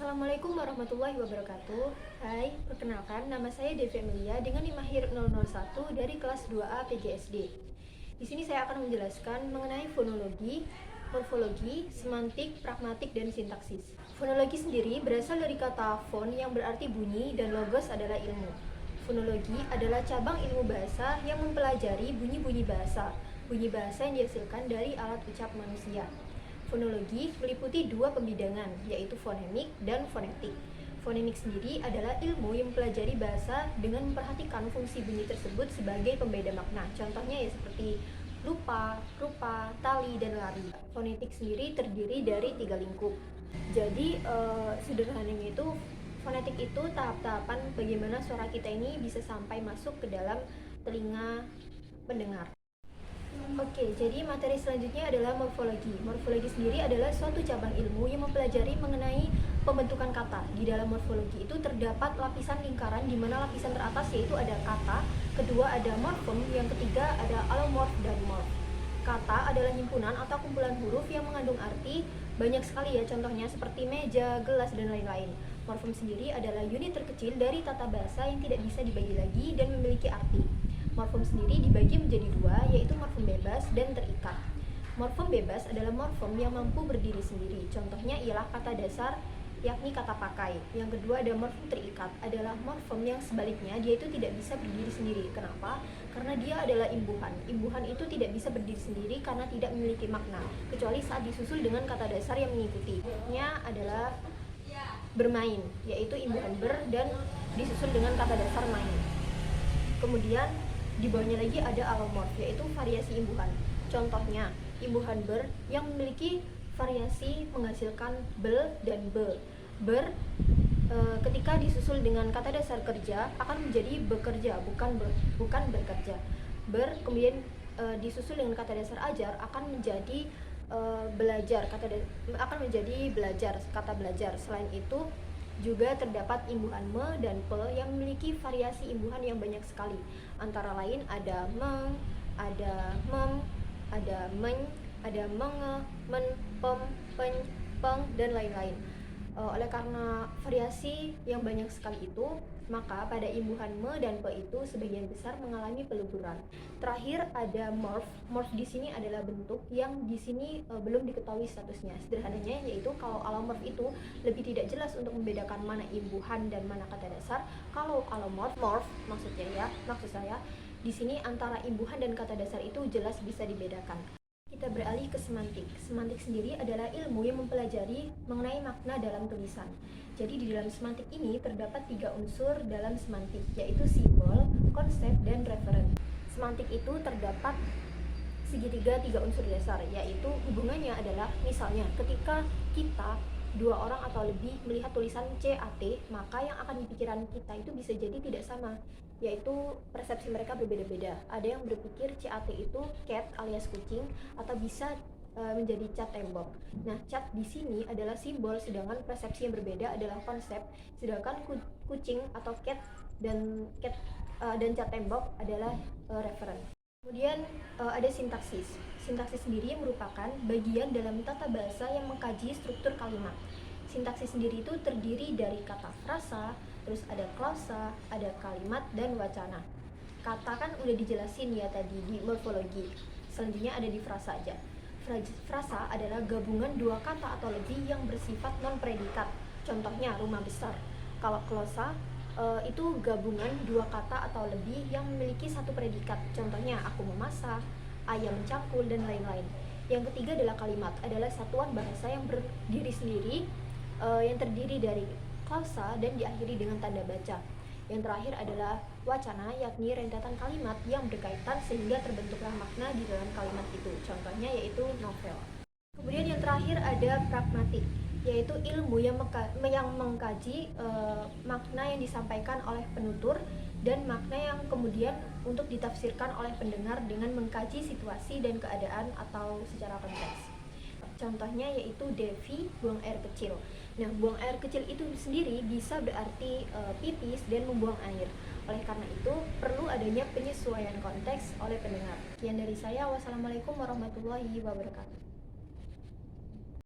Assalamualaikum warahmatullahi wabarakatuh. Hai, perkenalkan nama saya Devi Amelia dengan NIM Mahir 001 dari kelas 2A PGSD. Di sini saya akan menjelaskan mengenai fonologi, morfologi, semantik, pragmatik, dan sintaksis. Fonologi sendiri berasal dari kata fon yang berarti bunyi dan logos adalah ilmu. Fonologi adalah cabang ilmu bahasa yang mempelajari bunyi-bunyi bahasa yang dihasilkan dari alat ucap manusia. Fonologi meliputi dua pembidangan, yaitu fonemik dan fonetik. Fonemik sendiri adalah ilmu yang mempelajari bahasa dengan memperhatikan fungsi bunyi tersebut sebagai pembeda makna. Contohnya ya seperti lupa, rupa, tali, dan lari. Fonetik sendiri terdiri dari 3 lingkup. Jadi sederhananya itu fonetik itu tahap-tahapan bagaimana suara kita ini bisa sampai masuk ke dalam telinga pendengar. Oke, jadi materi selanjutnya adalah morfologi. Morfologi sendiri adalah suatu cabang ilmu yang mempelajari mengenai pembentukan kata. Di dalam morfologi itu terdapat lapisan lingkaran di mana lapisan teratas yaitu ada kata, kedua ada morfem, yang ketiga ada alomorf dan morf. Kata adalah himpunan atau kumpulan huruf yang mengandung arti banyak sekali ya, contohnya seperti meja, gelas, dan lain-lain. Morfem sendiri adalah unit terkecil dari tata bahasa yang tidak bisa dibagi lagi dan memiliki arti. Morfem sendiri dibagi menjadi dua, yaitu morfem bebas dan terikat. Morfem bebas adalah morfem yang mampu berdiri sendiri. Contohnya ialah kata dasar, yakni kata pakai. Yang kedua ada morfem terikat, adalah morfem yang sebaliknya dia itu tidak bisa berdiri sendiri. Kenapa? Karena dia adalah imbuhan. Imbuhan itu tidak bisa berdiri sendiri karena tidak memiliki makna, kecuali saat disusul dengan kata dasar yang mengikuti. Nya adalah bermain, yaitu imbuhan ber dan disusul dengan kata dasar main. Kemudian di bawahnya lagi ada alomorf, yaitu variasi imbuhan. Contohnya, imbuhan ber yang memiliki variasi menghasilkan bel dan be. Ber ketika disusul dengan kata dasar kerja akan menjadi bekerja, bukan berkerja. Ber kemudian disusul dengan kata dasar ajar akan menjadi belajar, akan menjadi belajar, kata belajar. Selain itu juga terdapat imbuhan me dan pe yang memiliki variasi imbuhan yang banyak sekali. Antara lain ada meng, ada mem, ada men, ada menge, men, pem, pen, peng, dan lain-lain. Oleh karena variasi yang banyak sekali itu, maka pada imbuhan me dan pe itu sebagian besar mengalami peluburan. Terakhir ada morf. Morf di sini adalah bentuk yang di sini belum diketahui statusnya. Sederhananya yaitu kalau alomorf itu lebih tidak jelas untuk membedakan mana imbuhan dan mana kata dasar. Kalau alomorf, maksud saya di sini antara imbuhan dan kata dasar itu jelas bisa dibedakan. Kita beralih ke semantik. Semantik sendiri adalah ilmu yang mempelajari mengenai makna dalam tulisan. Jadi di dalam semantik ini terdapat 3 unsur dalam semantik, yaitu simbol, konsep, dan referen. Semantik itu terdapat segitiga 3 unsur dasar, yaitu hubungannya adalah misalnya ketika kita 2 orang atau lebih melihat tulisan CAT, maka yang akan di pikiran kita itu bisa jadi tidak sama, yaitu persepsi mereka berbeda-beda. Ada yang berpikir CAT itu cat alias kucing, atau bisa menjadi cat tembok. Nah, cat di sini adalah simbol, sedangkan persepsi yang berbeda adalah konsep. Sedangkan kucing atau cat dan cat tembok adalah referen. Kemudian ada sintaksis. Sintaksis sendiri merupakan bagian dalam tata bahasa yang mengkaji struktur kalimat. Sintaksis sendiri itu terdiri dari kata frasa, terus ada klausa, ada kalimat, dan wacana. Kata kan udah dijelasin ya tadi di morfologi. Selanjutnya ada di frasa aja. Frasa adalah gabungan 2 kata atau lebih yang bersifat non-predikat. Contohnya rumah besar. Kalau klausa itu gabungan 2 kata atau lebih yang memiliki 1 predikat. Contohnya aku memasak, ayam cangkul, dan lain-lain. Yang ketiga adalah kalimat, adalah satuan bahasa yang berdiri sendiri, yang terdiri dari klausa dan diakhiri dengan tanda baca. Yang terakhir adalah wacana, yakni rentetan kalimat yang berkaitan sehingga terbentuklah makna di dalam kalimat itu. Contohnya yaitu novel. Kemudian yang terakhir ada pragmatik, yaitu ilmu yang mengkaji makna yang disampaikan oleh penutur dan makna yang kemudian untuk ditafsirkan oleh pendengar dengan mengkaji situasi dan keadaan atau secara konteks. Contohnya yaitu Devi buang air kecil. Nah, buang air kecil itu sendiri bisa berarti pipis dan membuang air. Oleh karena itu, perlu adanya penyesuaian konteks oleh pendengar. Sekian dari saya. Wassalamualaikum warahmatullahi wabarakatuh.